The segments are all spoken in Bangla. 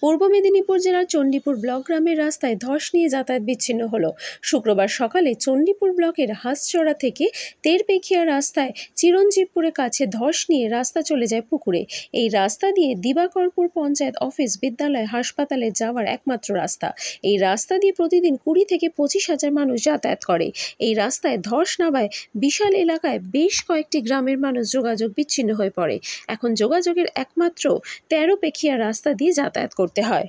পূর্ব মেদিনীপুর জেলার চণ্ডীপুর ব্লক গ্রামের রাস্তায় ধস নিয়ে যাতায়াত বিচ্ছিন্ন হলো। শুক্রবার সকালে চণ্ডীপুর ব্লকের হাঁসচড়া থেকে তেরপেখিয়া রাস্তায় চিরঞ্জীবপুরের কাছে ধস নিয়ে রাস্তা চলে যায় পুকুরে। এই রাস্তা দিয়ে দিবাকরপুর পঞ্চায়েত অফিস, বিদ্যালয়, হাসপাতালে যাওয়ার একমাত্র রাস্তা। এই রাস্তা দিয়ে প্রতিদিন 20 থেকে 25,000 মানুষ যাতায়াত করে। এই রাস্তায় ধস নামায় বিশাল এলাকায় বেশ কয়েকটি গ্রামের মানুষ যোগাযোগ বিচ্ছিন্ন হয়ে পড়ে। এখন যোগাযোগের একমাত্র তেরপেখিয়া রাস্তা দিয়ে যাতায়াত করতে হয়।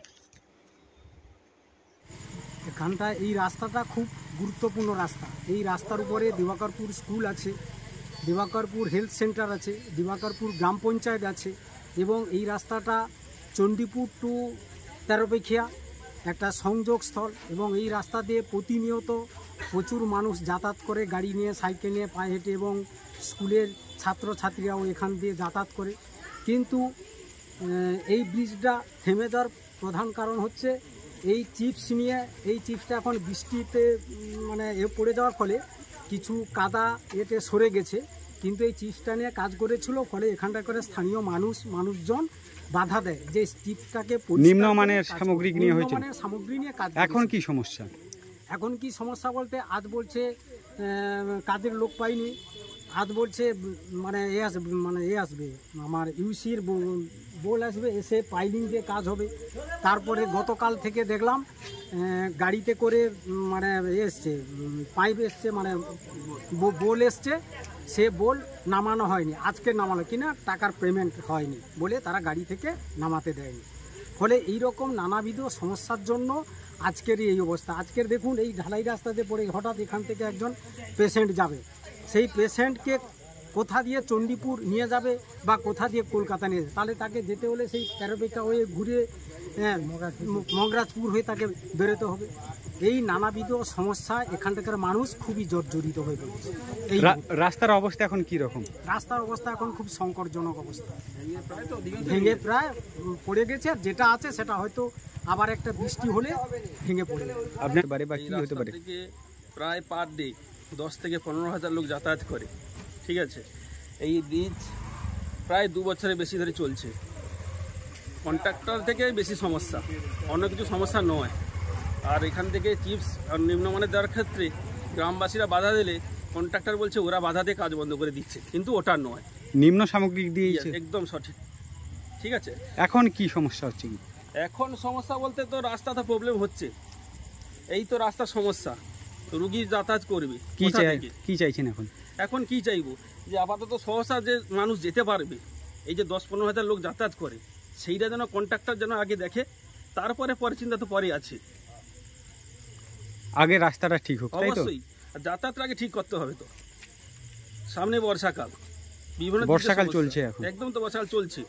এখানটা এই রাস্তাটা খুব গুরুত্বপূর্ণ রাস্তা। এই রাস্তার উপরে দিবাকরপুর স্কুল আছে, দিবাকরপুর হেলথ সেন্টার আছে, দিবাকরপুর গ্রাম পঞ্চায়েত আছে এবং এই রাস্তাটা চণ্ডীপুর টু তেরপেখিয়া একটা সংযোগ স্থল এবং এই রাস্তা দিয়ে প্রতিনিয়ত প্রচুর মানুষ যাতায়াত করে, গাড়ি নিয়ে, সাইকেল নিয়ে, পায়ে হেঁটে এবং স্কুলের ছাত্রছাত্রীরাও এখান দিয়ে যাতায়াত করে। কিন্তু এই ব্রিজটা থেমে যাওয়ার প্রধান কারণ হচ্ছে এই চিপসটা এখন বৃষ্টিতে পড়ে যাওয়ার ফলে কিছু কাদা এতে সরে গেছে, কিন্তু এই চিপসটা নিয়ে কাজ করেছিল, ফলে এখানটা করে স্থানীয় মানুষজন বাধা দেয় যে চিপসটাকে নিম্নমানের সামগ্রী নিয়ে হয়েছে, সামগ্রী নিয়ে কাজ। এখন কি সমস্যা? এখন কি সমস্যা বলতে আজ বলছে কাজের লোক পাইনি, আজ বলছে এ আসবে আমার ইউসির বোল আসবে, এসে পাইলিং দিয়ে কাজ হবে। তারপরে গতকাল থেকে দেখলাম গাড়িতে করে এসছে, পাইপ এসছে, বোল এসছে, সে বোল নামানো হয়নি, আজকে নামানো কিনা টাকার পেমেন্ট হয়নি বলে তারা গাড়ি থেকে নামাতে দেয়নি। ফলে এইরকম নানাবিধ সমস্যার জন্য আজকের এই অবস্থা। আজকের দেখুন এই ঢালাই রাস্তাতে পড়ে হঠাৎ এখান থেকে একজন পেশেন্ট যাবে, সেই পেশেন্টকে কোথা দিয়ে চণ্ডীপুর নিয়ে যাবে বা কোথা দিয়ে কলকাতা নিয়ে যাবে, তাহলে তাকে যেতে হলে সেই তেরপেখিয়া হয়ে ঘুরে মগরাজপুর হয়ে তাকে বেরোতে হবে। এই নানাবিধ সমস্যা এখানটাকার মানুষ খুবই জর্জরিত হয়ে পড়েছে। এই রাস্তার অবস্থা এখন কি রকম? রাস্তার অবস্থা এখন খুব সংকটজনক অবস্থা, ভেঙে প্রায় পড়ে গেছে। আর যেটা আছে সেটা হয়তো আবার একটা বৃষ্টি হলে ভেঙে পড়ে যাবে। আপনার বাড়ি বা কি হতে পারে? প্রায় পার ডে 10 থেকে 15,000 লোক যাতায়াত করে, ঠিক আছে। এই ব্রিজ প্রায় 2 বছরের বেশি ধরে চলছে। কন্ট্রাক্টর থেকে বেশি সমস্যা, অন্য কিছু সমস্যা নয়। আর এখান থেকে চিপস আর নিম্নমানের দেওয়ার ক্ষেত্রে গ্রামবাসীরা বাধা দিলে কন্ট্রাক্টর বলছে ওরা বাধা দিয়ে কাজ বন্ধ করে দিচ্ছে, কিন্তু ওটা নয়, নিম্ন সামগ্রিক দিয়েছে। একদম সঠিক, ঠিক আছে। এখন কি সমস্যা হচ্ছে? কি এখন সমস্যা বলতে তো রাস্তা তো প্রবলেম হচ্ছে, এই তো রাস্তার সমস্যা, রুগী যাতায়াত করবে কি চাইছেন এখন? এখন কি চাইবো যে আপাতত সহসা যে মানুষ যেতে পারবে, এই যে 10-15,000 লোক যাতায়াত করে, সেইটা যেন কন্ট্রাক্টর যেন আগে দেখে, তারপরে পরে চিন্তা তো পরে আছে। আগে রাস্তাটা ঠিক হোক, অবশ্যই যাতায়াতটা আগে ঠিক করতে হবে। তো সামনে বর্ষাকাল, বর্ষাকাল চলছে, একদম তো বর্ষাকাল চলছে।